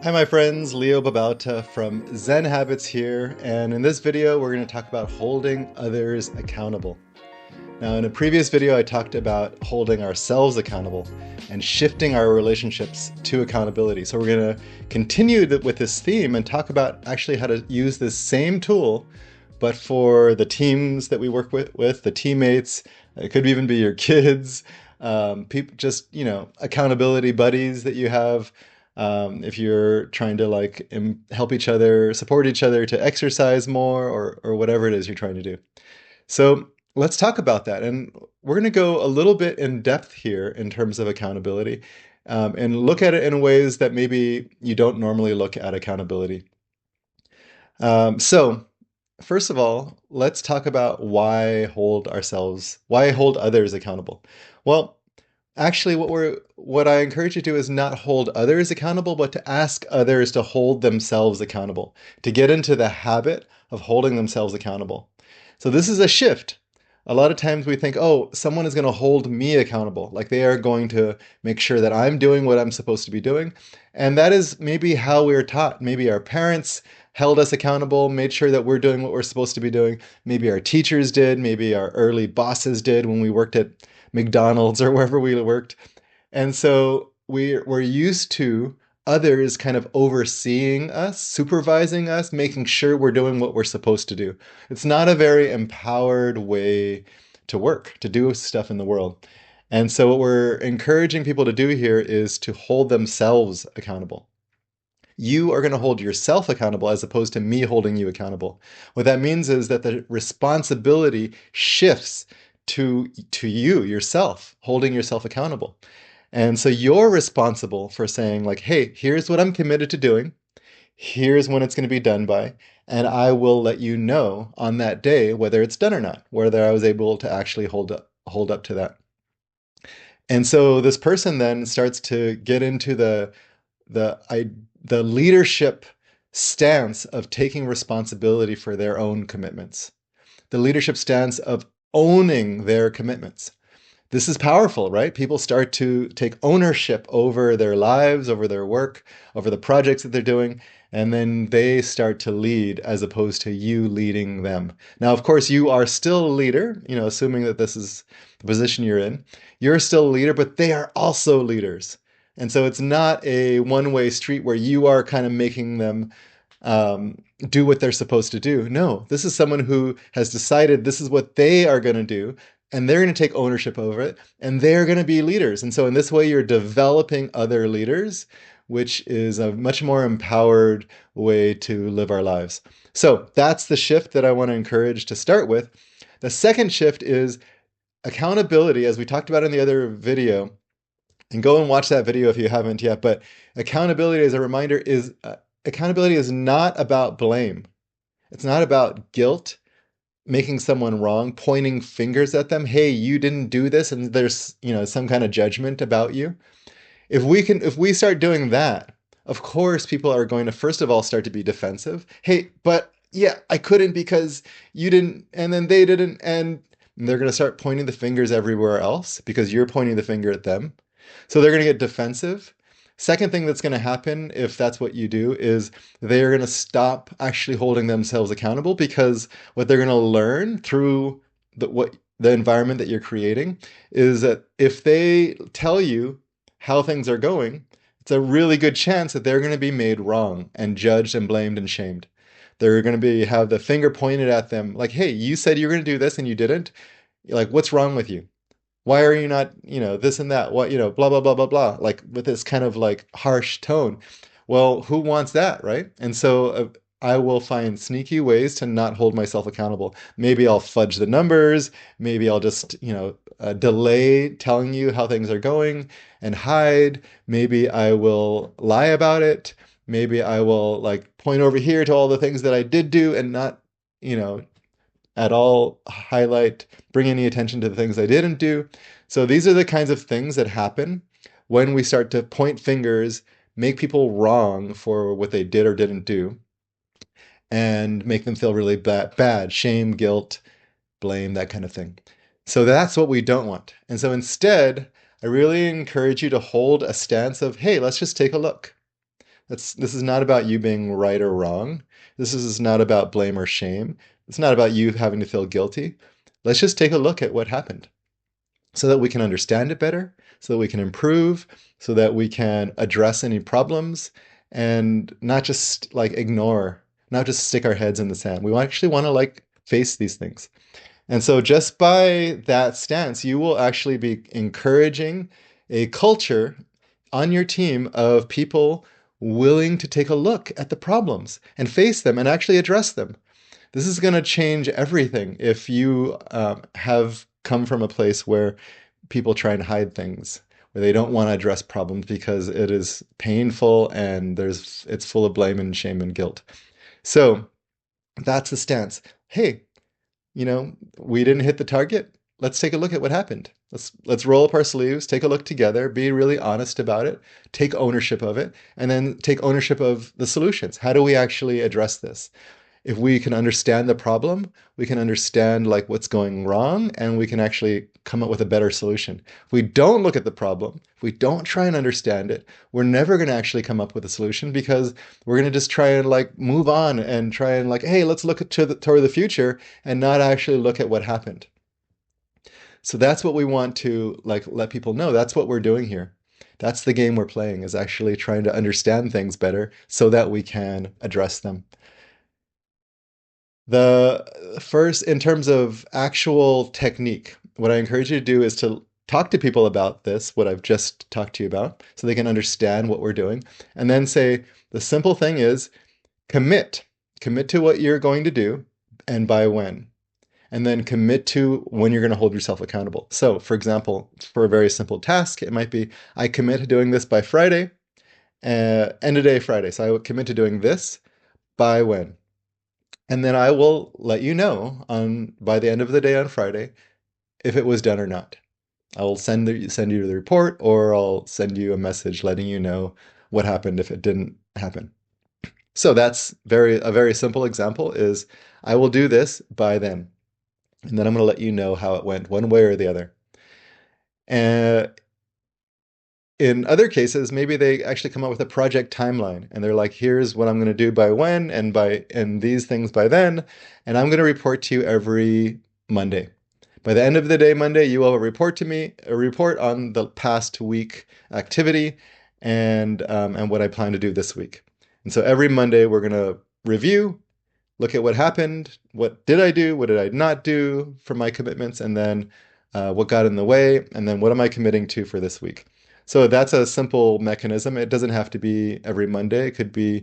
Hi my friends, Leo Babauta from Zen Habits here, and in this video we're going to talk about holding others accountable. Now in a previous video I talked about holding ourselves accountable and shifting our relationships to accountability. So we're going to continue with this theme and talk about actually how to use this same tool, but for the teams that we work with the teammates. It could even be your kids, people, just, accountability buddies that you have. If you're trying to help each other, support each other to exercise more, or whatever it is you're trying to do. So let's talk about that. And we're going to go a little bit in depth here in terms of accountability, and look at it in ways that maybe you don't normally look at accountability. So first of all, let's talk about why hold others accountable. Well, actually, what I encourage you to do is not hold others accountable, but to ask others to hold themselves accountable, to get into the habit of holding themselves accountable. So this is a shift. A lot of times we think, oh, someone is going to hold me accountable, like they are going to make sure that I'm doing what I'm supposed to be doing. And that is maybe how we were taught. Maybe our parents held us accountable, made sure that we're doing what we're supposed to be doing. Maybe our teachers did, maybe our early bosses did when we worked at McDonald's or wherever we worked. And so we're used to others kind of overseeing us, supervising us, making sure we're doing what we're supposed to do. It's not a very empowered way to work, to do stuff in the world. And so what we're encouraging people to do here is to hold themselves accountable. You are going to hold yourself accountable as opposed to me holding you accountable. What that means is that the responsibility shifts to you, yourself, holding yourself accountable. And so you're responsible for saying, like, hey, here's what I'm committed to doing. Here's when it's going to be done by. And I will let you know on that day whether it's done or not, whether I was able to actually hold up to that. And so this person then starts to get into the leadership stance of taking responsibility for their own commitments, the leadership stance of owning their commitments. This is powerful, right? People start to take ownership over their lives, over their work, over the projects that they're doing, and then they start to lead as opposed to you leading them. Now, of course, you are still a leader, assuming that this is the position you're in. You're still a leader, but they are also leaders. And so it's not a one-way street where you are kind of making them do what they're supposed to do. No, this is someone who has decided this is what they are going to do, and they're going to take ownership over it, and they're going to be leaders. And so in this way, you're developing other leaders, which is a much more empowered way to live our lives. So that's the shift that I want to encourage to start with. The second shift is accountability, as we talked about in the other video. And go and watch that video if you haven't yet. But accountability, as a reminder, accountability is not about blame. It's not about guilt, making someone wrong, pointing fingers at them. Hey, you didn't do this, and there's some kind of judgment about you. If we start doing that, of course, people are going to first of all start to be defensive. Hey, but yeah, I couldn't because you didn't, and then they didn't, and they're going to start pointing the fingers everywhere else because you're pointing the finger at them. So they're going to get defensive. Second thing that's going to happen if that's what you do is they're going to stop actually holding themselves accountable, because what they're going to learn through the environment that you're creating is that if they tell you how things are going, it's a really good chance that they're going to be made wrong and judged and blamed and shamed. They're going to have the finger pointed at them like, hey, you said you were going to do this and you didn't. Like, what's wrong with you? Why are you not, this and that? What, blah, blah, blah, blah, blah, like with this kind of like harsh tone. Well, who wants that, right? And so I will find sneaky ways to not hold myself accountable. Maybe I'll fudge the numbers. Maybe I'll just, delay telling you how things are going and hide. Maybe I will lie about it. Maybe I will like point over here to all the things that I did do and not, at all bring any attention to the things I didn't do. So these are the kinds of things that happen when we start to point fingers, make people wrong for what they did or didn't do, and make them feel really bad, shame, guilt, blame, that kind of thing. So that's what we don't want. And so instead, I really encourage you to hold a stance of, hey, let's just take a look. This is not about you being right or wrong. This is not about blame or shame. It's not about you having to feel guilty. Let's just take a look at what happened so that we can understand it better, so that we can improve, so that we can address any problems and not just like ignore, not just stick our heads in the sand. We actually want to like face these things. And so just by that stance, you will actually be encouraging a culture on your team of people willing to take a look at the problems and face them and actually address them. This is going to change everything if you have come from a place where people try and hide things, where they don't want to address problems because it is painful and it's full of blame and shame and guilt. So that's the stance. Hey, we didn't hit the target. Let's take a look at what happened. Let's roll up our sleeves, take a look together, be really honest about it, take ownership of it, and then take ownership of the solutions. How do we actually address this? If we can understand the problem, we can understand like what's going wrong, and we can actually come up with a better solution. If we don't look at the problem, if we don't try and understand it, we're never going to actually come up with a solution because we're going to just try and like move on and try and like, hey, let's look toward the future and not actually look at what happened. So that's what we want to like let people know. That's what we're doing here. That's the game we're playing, is actually trying to understand things better so that we can address them. The first, in terms of actual technique, what I encourage you to do is to talk to people about this, what I've just talked to you about, so they can understand what we're doing. And then say, the simple thing is commit. Commit to what you're going to do and by when. And then commit to when you're going to hold yourself accountable. So, for example, for a very simple task, it might be, I commit to doing this by Friday, end of day Friday. So I would commit to doing this by when? And then I will let you know by the end of the day on Friday if it was done or not. I will send you the report, or I'll send you a message letting you know what happened if it didn't happen. So that's a very simple example is I will do this by then. And then I'm going to let you know how it went one way or the other. And in other cases, maybe they actually come up with a project timeline and they're like, here's what I'm going to do by when and these things by then. And I'm going to report to you every Monday. By the end of the day, Monday, you will report to me a report on the past week activity and what I plan to do this week. And so every Monday, we're going to review, look at what happened, what did I do, what did I not do for my commitments, and then what got in the way, and then what am I committing to for this week. So that's a simple mechanism. It doesn't have to be every Monday. It could be,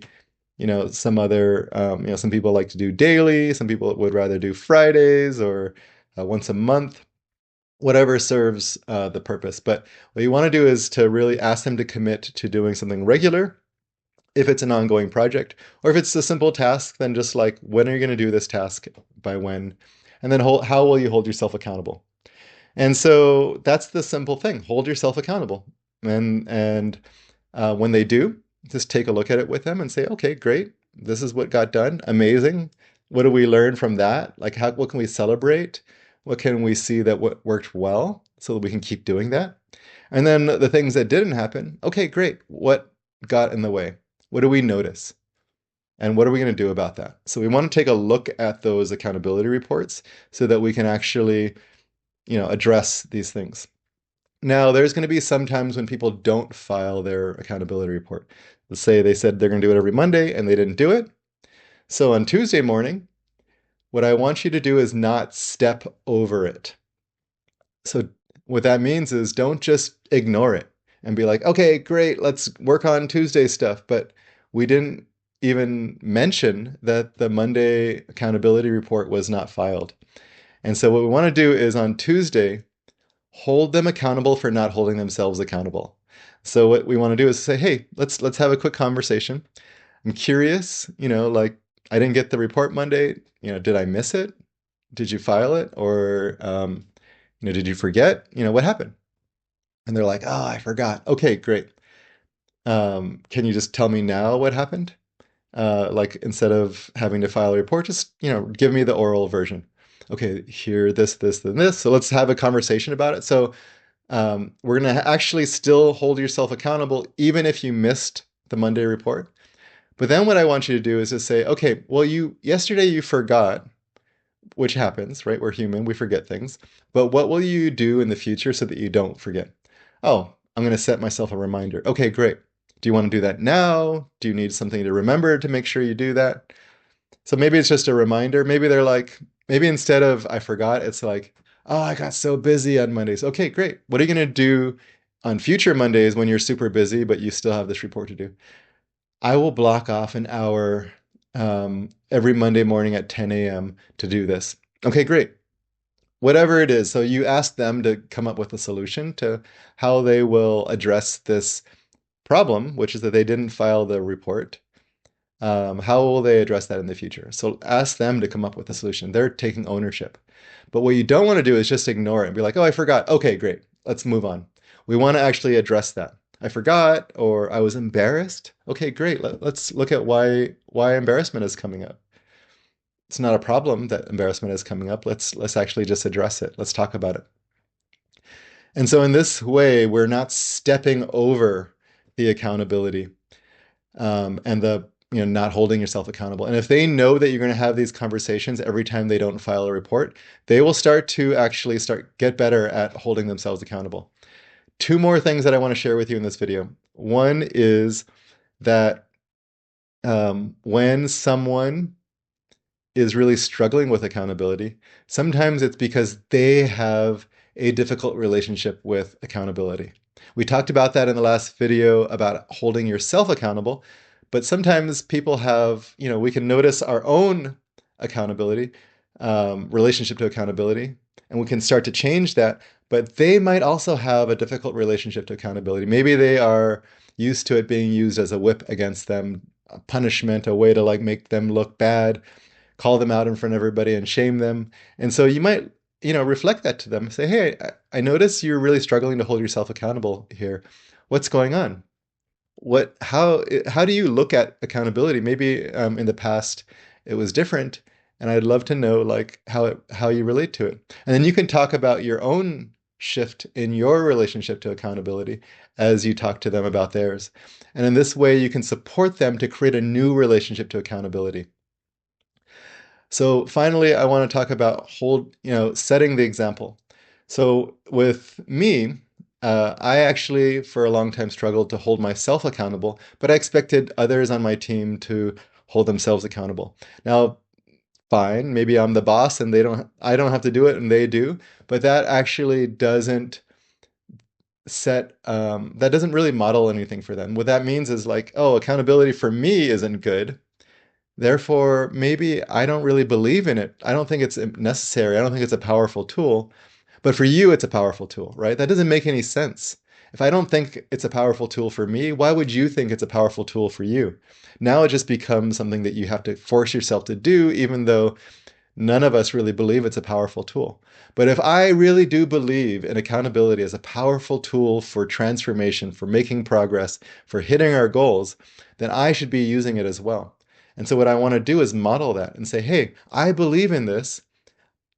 some other, some people like to do daily. Some people would rather do Fridays or once a month, whatever serves the purpose. But what you want to do is to really ask them to commit to doing something regular if it's an ongoing project, or if it's a simple task, then just like, when are you going to do this task by when? And then how will you hold yourself accountable? And so that's the simple thing. Hold yourself accountable. And when they do, just take a look at it with them and say, okay, great. This is what got done. Amazing. What do we learn from that? Like, what can we celebrate? What can we see that worked well so that we can keep doing that? And then the things that didn't happen, okay, great. What got in the way? What do we notice? And what are we going to do about that? So we want to take a look at those accountability reports so that we can actually, address these things. Now, there's going to be some times when people don't file their accountability report. Let's say they said they're going to do it every Monday and they didn't do it. So on Tuesday morning, what I want you to do is not step over it. So what that means is don't just ignore it and be like, okay, great, let's work on Tuesday stuff. But we didn't even mention that the Monday accountability report was not filed. And so what we want to do is on Tuesday, hold them accountable for not holding themselves accountable. So what we want to do is say, hey, let's have a quick conversation. I'm curious, like, I didn't get the report Monday. Did I miss it? Did you file it? Or, did you forget? What happened? And they're like, oh, I forgot. Okay, great. Can you just tell me now what happened? Like, instead of having to file a report, just, give me the oral version. Okay, here, this, and this. So let's have a conversation about it. So we're going to actually still hold yourself accountable, even if you missed the Monday report. But then what I want you to do is just say, okay, well, yesterday you forgot, which happens, right? We're human, we forget things. But what will you do in the future so that you don't forget? Oh, I'm going to set myself a reminder. Okay, great. Do you want to do that now? Do you need something to remember to make sure you do that? So maybe it's just a reminder. Maybe they're like, maybe instead of I forgot, it's like, oh, I got so busy on Mondays. Okay, great. What are you going to do on future Mondays when you're super busy, but you still have this report to do? I will block off an hour every Monday morning at 10 a.m. to do this. Okay, great. Whatever it is. So you ask them to come up with a solution to how they will address this problem, which is that they didn't file the report. How will they address that in the future? So ask them to come up with a solution. They're taking ownership. But what you don't want to do is just ignore it and be like, oh, I forgot. Okay, great. Let's move on. We want to actually address that. I forgot, or I was embarrassed. Okay, great. Let's look at why embarrassment is coming up. It's not a problem that embarrassment is coming up. Let's actually just address it. Let's talk about it. And so in this way, we're not stepping over the accountability and the not holding yourself accountable. And if they know that you're going to have these conversations every time they don't file a report, they will start to actually get better at holding themselves accountable. Two more things that I want to share with you in this video. One is that when someone is really struggling with accountability, sometimes it's because they have a difficult relationship with accountability. We talked about that in the last video about holding yourself accountable, but sometimes people have, we can notice our own accountability, relationship to accountability, and we can start to change that, but they might also have a difficult relationship to accountability. Maybe they are used to it being used as a whip against them, a punishment, a way to like make them look bad, call them out in front of everybody and shame them. And so you might, reflect that to them. Say, hey, I notice you're really struggling to hold yourself accountable here. What's going on? How do you look at accountability? Maybe in the past it was different, and I'd love to know like how you relate to it. And then you can talk about your own shift in your relationship to accountability as you talk to them about theirs. And in this way, you can support them to create a new relationship to accountability. So finally, I want to talk about setting the example. So with me, I actually for a long time struggled to hold myself accountable, but I expected others on my team to hold themselves accountable. Now, fine, maybe I'm the boss and I don't have to do it and they do, but that actually doesn't that doesn't really model anything for them. What that means is like, oh, accountability for me isn't good. Therefore, maybe I don't really believe in it. I don't think it's necessary. I don't think it's a powerful tool. But for you, it's a powerful tool, right? That doesn't make any sense. If I don't think it's a powerful tool for me, why would you think it's a powerful tool for you? Now it just becomes something that you have to force yourself to do, even though none of us really believe it's a powerful tool. But if I really do believe in accountability as a powerful tool for transformation, for making progress, for hitting our goals, then I should be using it as well. And so what I want to do is model that and say, hey, I believe in this,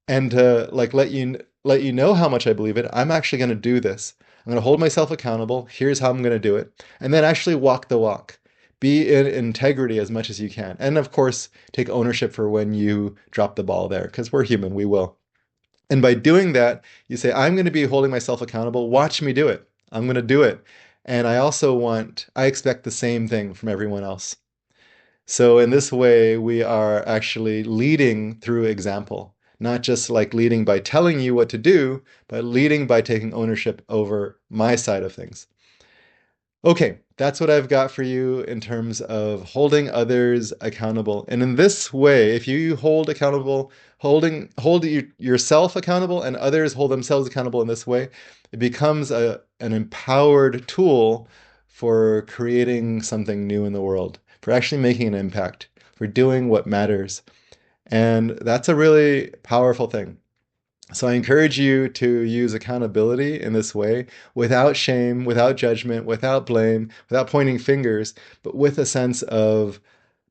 and to like let you know how much I believe it. I'm actually going to do this. I'm going to hold myself accountable. Here's how I'm going to do it. And then actually walk the walk. Be in integrity as much as you can. And of course, take ownership for when you drop the ball there, because we're human, we will. And by doing that, you say, I'm going to be holding myself accountable. Watch me do it. I'm going to do it. And I expect the same thing from everyone else. So in this way, we are actually leading through example, not just like leading by telling you what to do, but leading by taking ownership over my side of things. Okay, that's what I've got for you in terms of holding others accountable. And in this way, if you hold yourself accountable and others hold themselves accountable in this way, it becomes an empowered tool for creating something new in the world, for actually making an impact, for doing what matters. And that's a really powerful thing. So I encourage you to use accountability in this way without shame, without judgment, without blame, without pointing fingers, but with a sense of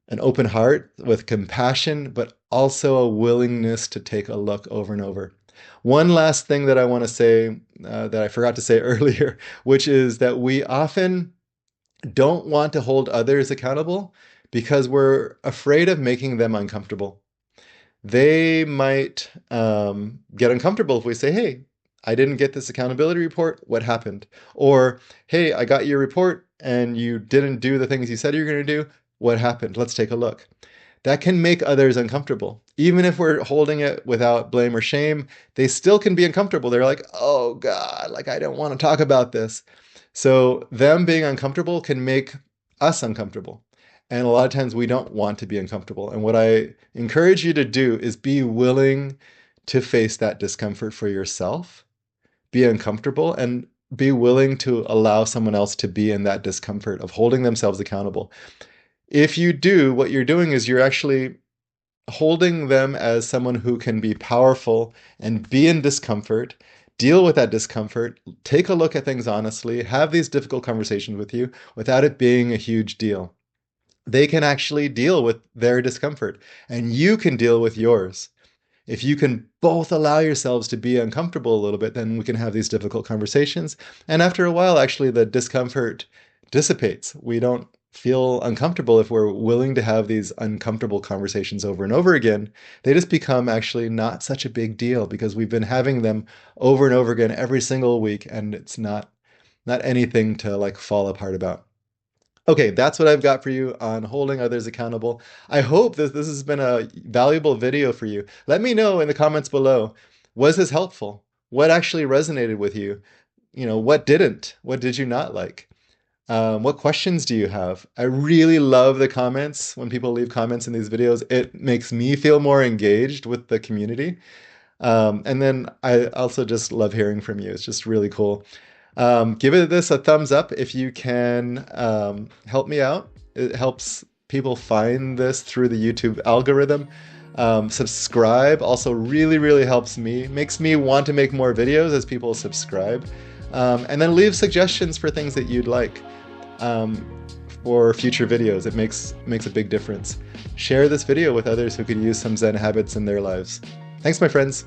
an open heart, with compassion, but also a willingness to take a look over and over. One last thing that I want to say that I forgot to say earlier, which is that we often don't want to hold others accountable because we're afraid of making them uncomfortable. They might get uncomfortable if we say, hey, I didn't get this accountability report. What happened? Or, hey, I got your report and you didn't do the things you said you were going to do. What happened? Let's take a look. That can make others uncomfortable. Even if we're holding it without blame or shame, they still can be uncomfortable. They're like, oh God, like I don't want to talk about this. So them being uncomfortable can make us uncomfortable. And a lot of times we don't want to be uncomfortable. And what I encourage you to do is be willing to face that discomfort for yourself, be uncomfortable, and be willing to allow someone else to be in that discomfort of holding themselves accountable. If you do, what you're doing is you're actually holding them as someone who can be powerful and be in discomfort, deal with that discomfort, take a look at things honestly, have these difficult conversations with you without it being a huge deal. They can actually deal with their discomfort and you can deal with yours. If you can both allow yourselves to be uncomfortable a little bit, then we can have these difficult conversations. And after a while, actually, the discomfort dissipates. We don't feel uncomfortable if we're willing to have these uncomfortable conversations over and over again. They just become actually not such a big deal because we've been having them over and over again every single week, and it's not anything to like fall apart about. Okay, that's what I've got for you on holding others accountable. I hope that this has been a valuable video for you. Let me know in the comments below, was this helpful? What actually resonated with you? You know, what didn't? What did you not like? What questions do you have? I really love the comments when people leave comments in these videos. It makes me feel more engaged with the community. And then I also just love hearing from you. It's just really cool. Give this a thumbs up if you can help me out. It helps people find this through the YouTube algorithm. Subscribe also really, really helps me. Makes me want to make more videos as people subscribe. And then leave suggestions for things that you'd like for future videos. It makes a big difference. Share this video with others who could use some Zen habits in their lives. Thanks, my friends.